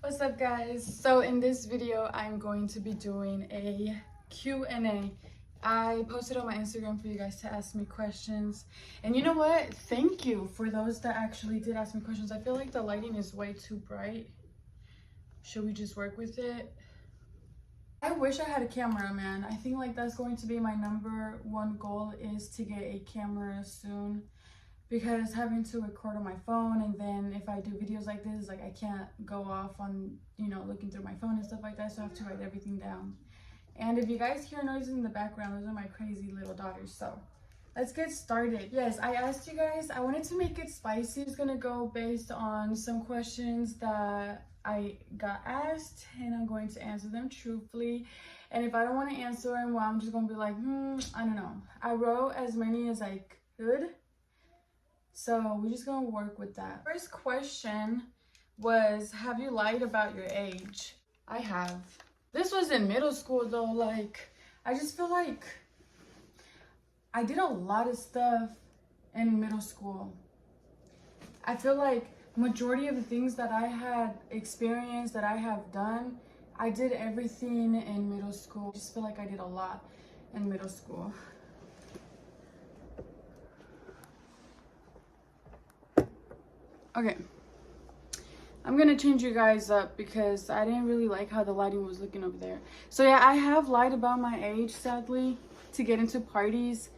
What's up, guys? So in this video I'm going to be doing a Q&A. I posted on my Instagram for you guys to ask me questions, and you know what, thank you for those that actually did ask me questions. I feel like the lighting is way too bright. Should we just work with it? I wish I had a camera, man. I think like that's going to be my number one goal, is to get a camera soon, because having to record on my phone, and then if I do videos like this, like I can't go off on, looking through my phone and stuff like that, so I have to write everything down. And if you guys hear noises in the background, those are my crazy little daughters. So let's get started. Yes, I asked you guys, I wanted to make it spicy. It's gonna go based on some questions that I got asked, and I'm going to answer them truthfully. And if I don't want to answer them, well, I'm just gonna be like, I don't know. I wrote as many as I could, so we're just gonna work with that. First question was, have you lied about your age? I have. This was in middle school though. Like, I just feel like I did a lot of stuff in middle school. I feel like majority of the things that I had experienced, that I have done, I did everything in middle school. I just feel like I did a lot in middle school. Okay, I'm gonna change you guys up because I didn't really like how the lighting was looking over there. So yeah, I have lied about my age, sadly, to get into parties.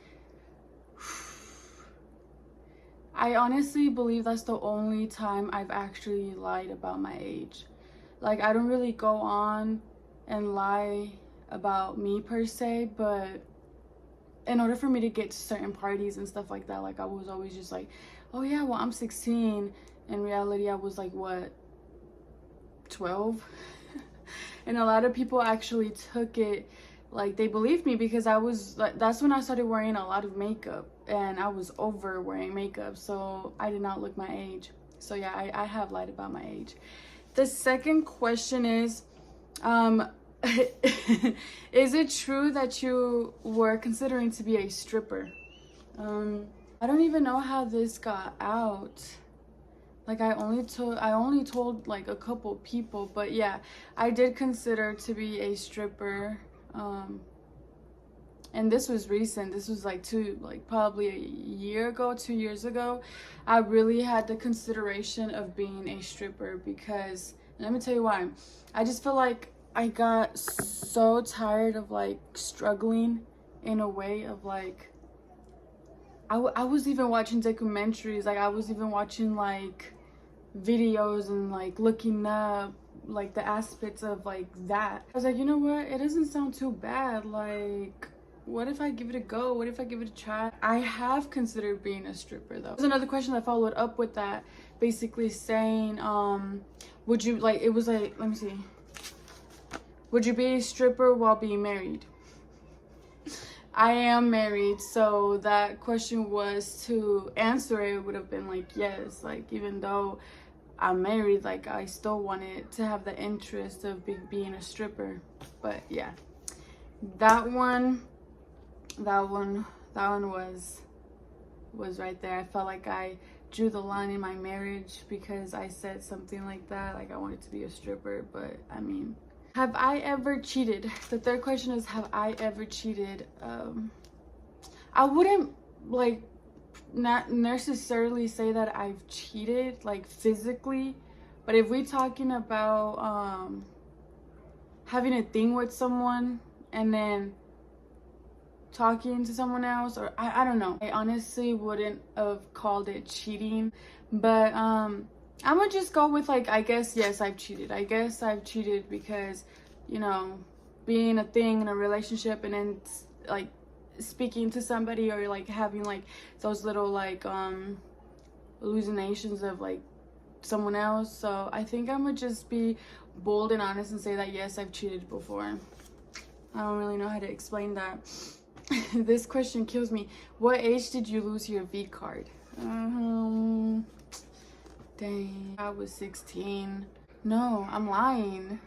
I honestly believe that's the only time I've actually lied about my age. Like, I don't really go on and lie about me per se, but in order for me to get to certain parties and stuff like that, like I was always just like, oh yeah, well, I'm 16. In reality, I was like, what, 12? And a lot of people actually took it, like, they believed me, because I was like, that's when I started wearing a lot of makeup, and I was over wearing makeup, so I did not look my age. So yeah, I have lied about my age. The second question is, is it true that you were considering to be a stripper? I don't even know how this got out. Like, I only told like a couple people, but yeah, I did consider to be a stripper. And this was recent. This was like probably a year ago, 2 years ago. I really had the consideration of being a stripper, because, let me tell you why. I just feel like I got so tired of like struggling, in a way of like, I was even watching documentaries, like I was even watching like videos and like looking up like the aspects of like that. I was like, you know what, it doesn't sound too bad. Like, what if I give it a go? What if I give it a try? I have considered being a stripper though. There's another question that followed up with that, basically saying, would you, like, it was like, let me see, would you be a stripper while being married? I am married, so that question was, to answer it would have been like, yes. Like, even though I'm married, like, I still wanted to have the interest of being a stripper. But yeah, that one was right there. I felt like I drew the line in my marriage because I said something like that, like I wanted to be a stripper. But I mean, have I ever cheated? The third question is, have I ever cheated? I wouldn't like not necessarily say that I've cheated like physically, but if we talking about having a thing with someone and then talking to someone else, or I don't know, I honestly wouldn't have called it cheating. But I'm gonna just go with, like, I guess, yes, I've cheated. I guess I've cheated because, being a thing in a relationship and then like speaking to somebody, or like having like those little like hallucinations of like someone else. So I think I'm gonna just be bold and honest and say that yes, I've cheated before. I don't really know how to explain that. This question kills me. What age did you lose your V card? Dang, I was 16. No, I'm lying.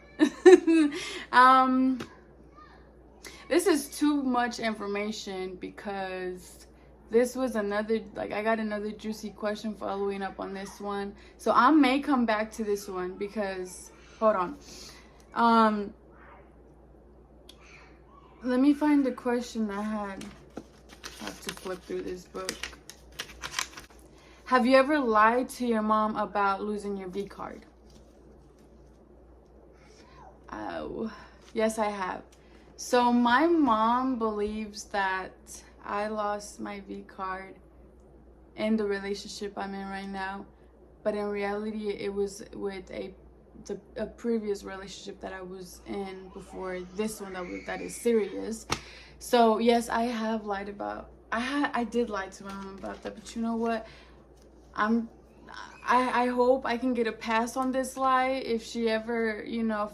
This is too much information, because this was another, like, I got another juicy question following up on this one. So I may come back to this one, because Hold on. Let me find the question I had. I have to flip through this book. Have you ever lied to your mom about losing your V card? Oh, yes, I have. So my mom believes that I lost my V card in the relationship I'm in right now, but in reality, it was with a previous relationship that I was in before this one that is serious. So yes, I have lied about. I did lie to my mom about that, but you know what? I hope I can get a pass on this lie if she ever,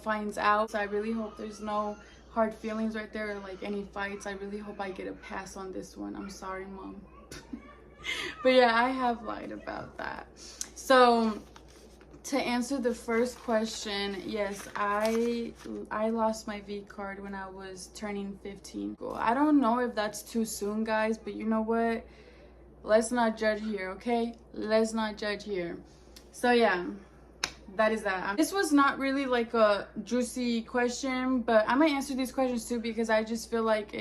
finds out. So I really hope there's no hard feelings right there or like any fights. I really hope I get a pass on this one. I'm sorry, Mom. But yeah, I have lied about that. So to answer the first question, yes, I lost my V card when I was turning 15. I don't know if that's too soon, guys, but you know what? Let's not judge here, okay? Let's not judge here. So yeah, that is that. This was not really like a juicy question, but I might answer these questions too because I just feel like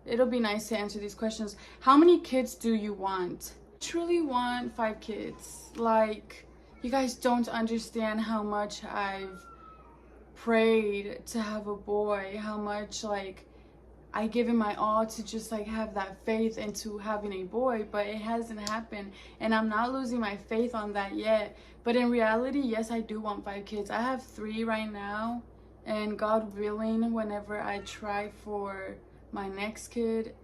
it'll be nice to answer these questions. How many kids do you want? I truly want 5 kids. Like, you guys don't understand how much I've prayed to have a boy, how much like I give it my all to just like have that faith into having a boy, but it hasn't happened, and I'm not losing my faith on that yet. But in reality, yes, I do want 5 kids. I have 3 right now, and God willing, whenever I try for my next kid,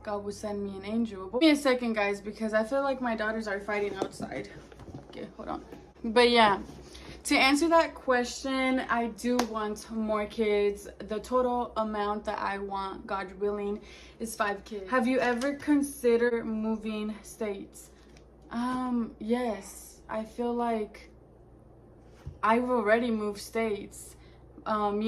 God will send me an angel. Give me a second, guys, because I feel like my daughters are fighting outside. Okay, hold on. But yeah, to answer that question, I do want more kids. The total amount that I want, God willing, is 5 kids. Have you ever considered moving states? Yes. I feel like I've already moved states. I've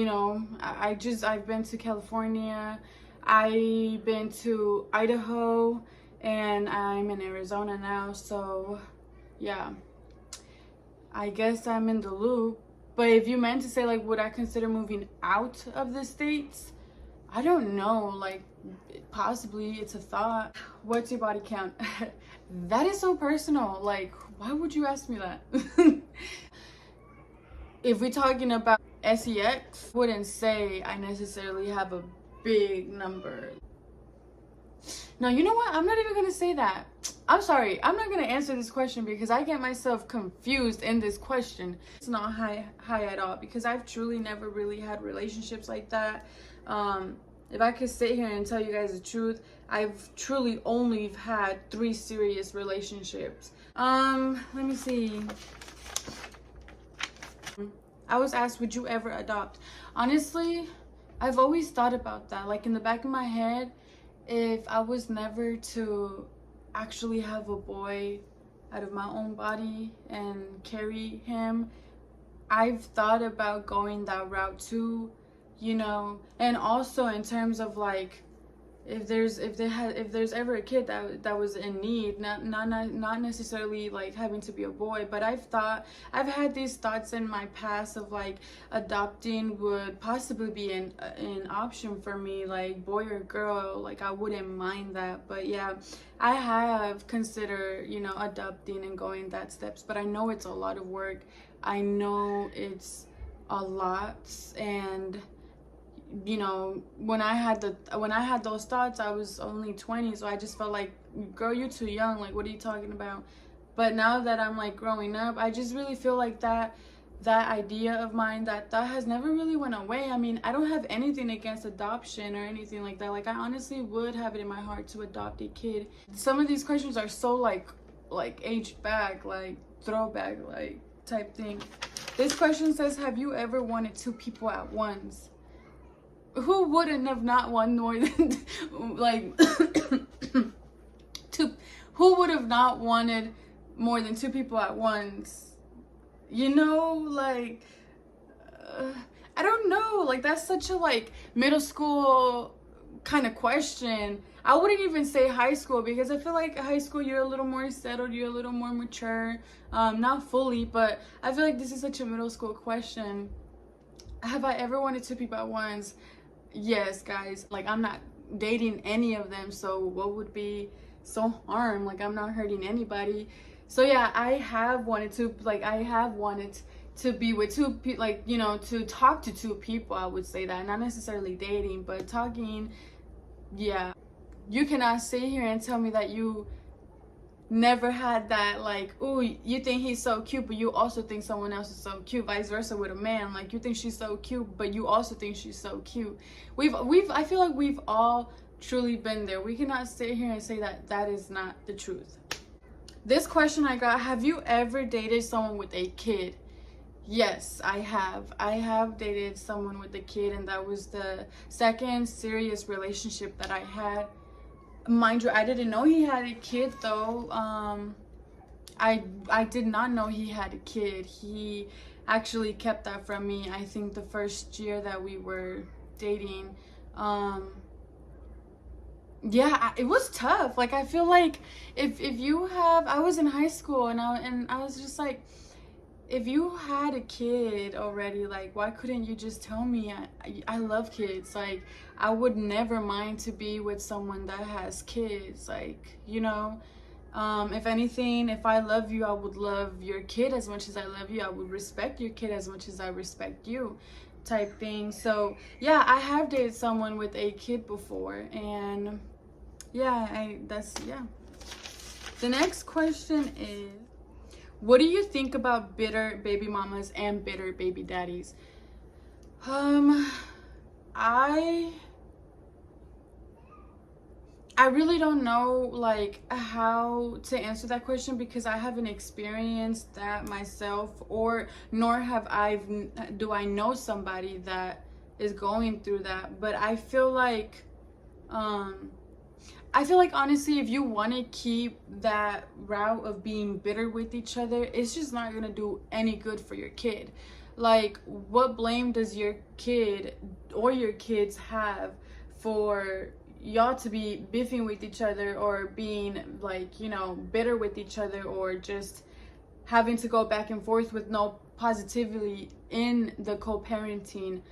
been to California, I've been to Idaho, and I'm in Arizona now, so yeah. I guess I'm in the loop. But if you meant to say, like, would I consider moving out of the States? I don't know. Like, possibly. It's a thought. What's your body count? That is so personal. Like, why would you ask me that? If we're talking about sex, I wouldn't say I necessarily have a big number. No, you know what? I'm not even gonna say that. I'm sorry. I'm not gonna answer this question because I get myself confused in this question. It's not high at all because I've truly never really had relationships like that. If I could sit here and tell you guys the truth, I've truly only had 3 serious relationships. Let me see. I was asked, would you ever adopt? Honestly, I've always thought about that. Like, in the back of my head, if I was never to actually have a boy out of my own body and carry him, I've thought about going that route too, and also in terms of like if there's ever a kid that was in need, not necessarily like having to be a boy, but I've had these thoughts in my past of like adopting would possibly be an option for me, like boy or girl, like I wouldn't mind that. But yeah, I have considered adopting and going that steps, but I know it's a lot of work. I know it's a lot, and when I had those thoughts, I was only 20, so I just felt like, girl, you're too young, like what are you talking about? But now that I'm like growing up, I just really feel like that idea of mine, that has never really went away. I mean, I don't have anything against adoption or anything like that. Like, I honestly would have it in my heart to adopt a kid. Some of these questions are so like aged back, like throwback, like type thing. This question says, have you ever wanted 2 people at once? Who wouldn't have not won more than like who would have not wanted more than 2 people at once? Like I don't know, like that's such a like middle school kind of question. I wouldn't even say high school, because I feel like high school you're a little more settled, you're a little more mature. Not fully, but I feel like this is such a middle school question. Have I ever wanted two people at once? Yes, guys. Like, I'm not dating any of them, so what would be so harm? Like, I'm not hurting anybody. So yeah, I have wanted to be with two people, like, you know, to talk to two people. I would say that, not necessarily dating, but talking. Yeah, you cannot sit here and tell me that you never had that, like, oh, you think he's so cute but you also think someone else is so cute. Vice versa with a man, like, you think she's so cute but you also think she's so cute. I feel like we've all truly been there. We cannot sit here and say that that is not the truth. This question I got: have you ever dated someone with a kid? Yes, I have dated someone with a kid, and that was the second serious relationship that I had. Mind you, I didn't know he had a kid though. I did not know he had a kid. He actually kept that from me, I think, the first year that we were dating. Yeah, it was tough. Like, I feel like if you have, I was in high school, and I was just like, if you had a kid already, like, why couldn't you just tell me? I love kids. Like, I would never mind to be with someone that has kids. Like, you know, if anything, if I love you, I would love your kid as much as I love you. I would respect your kid as much as I respect you, type thing. So yeah, I have dated someone with a kid before, and yeah, yeah. The next question is: what do you think about bitter baby mamas and bitter baby daddies? I really don't know, like, how to answer that question, because I haven't experienced that myself, or nor do I know somebody that is going through that. But I feel like honestly, if you want to keep that route of being bitter with each other, it's just not gonna do any good for your kid. Like, what blame does your kid or your kids have for y'all to be beefing with each other, or being, like, you know, bitter with each other, or just having to go back and forth with no positivity in the co-parenting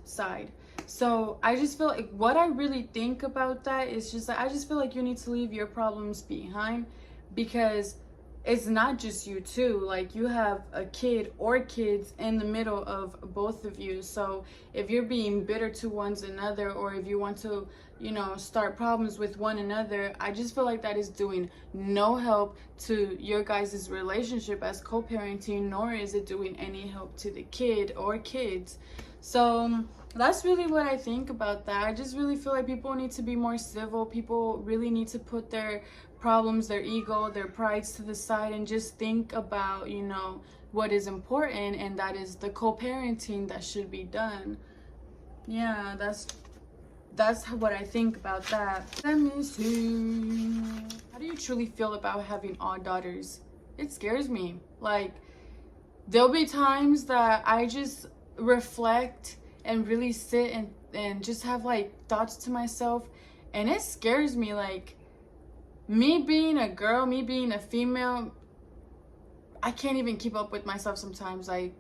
side? So I just feel like, what I really think about that is just that I just feel like you need to leave your problems behind, because it's not just you too. Like, you have a kid or kids in the middle of both of you. So if you're being bitter to one another, or if you want to, you know, start problems with one another, I just feel like that is doing no help to your guys' relationship as co-parenting, nor is it doing any help to the kid or kids. So that's really what I think about that. I just really feel like people need to be more civil. People really need to put their problems, their ego, their prides to the side, and just think about, you know, what is important, and that is the co-parenting that should be done. Yeah, that's what I think about that. Let me see. How do you truly feel about having all daughters? It scares me. Like, there'll be times that I just reflect and really sit and just have, like, thoughts to myself, and it scares me. Like, me being a girl, me being a female, I can't even keep up with myself sometimes. Like,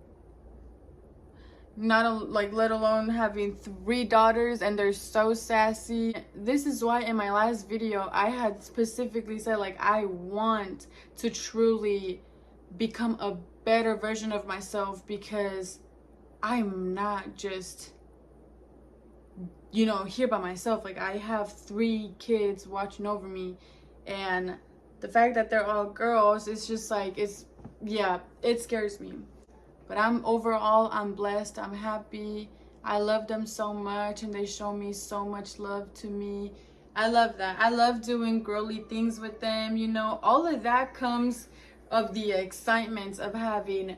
let alone having 3 daughters, and they're so sassy. This is why in my last video I had specifically said, like, I want to truly become a better version of myself, because I'm not just, you know, here by myself. Like, I have 3 kids watching over me, and the fact that they're all girls, it's just like, yeah, it scares me. But I'm blessed, I'm happy. I love them so much, and they show me so much love to me. I love that. I love doing girly things with them, you know. All of that comes of the excitement of having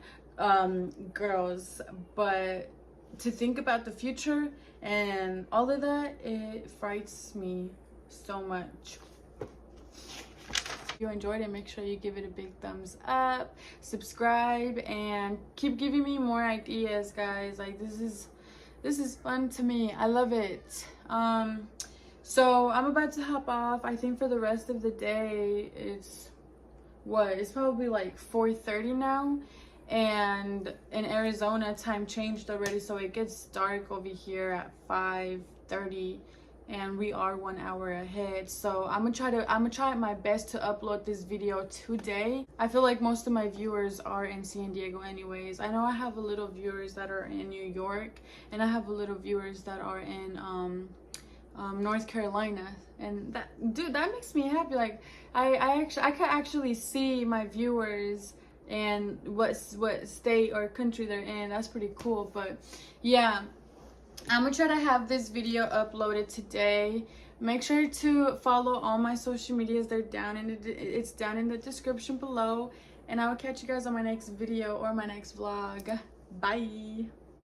girls. But to think about the future and all of that, it frightens me so much. If you enjoyed it, make sure you give it a big thumbs up, subscribe, and keep giving me more ideas, guys. Like, this is fun to me. I love it. So I'm about to hop off. I think for the rest of the day, it's probably like 4:30 now, and in Arizona time changed already, so it gets dark over here at 5:30, and we are 1 hour ahead. So I'm gonna try my best to upload this video today. I feel like most of my viewers are in San Diego anyways. I know I have a little viewers that are in New York, and I have a little viewers that are in North Carolina, and that makes me happy. Like I can actually see my viewers and what state or country they're in. That's pretty cool. But yeah, I'm gonna try to have this video uploaded today. Make sure to follow all my social medias. It's down in the description below, and I will catch you guys on my next video or my next vlog. Bye.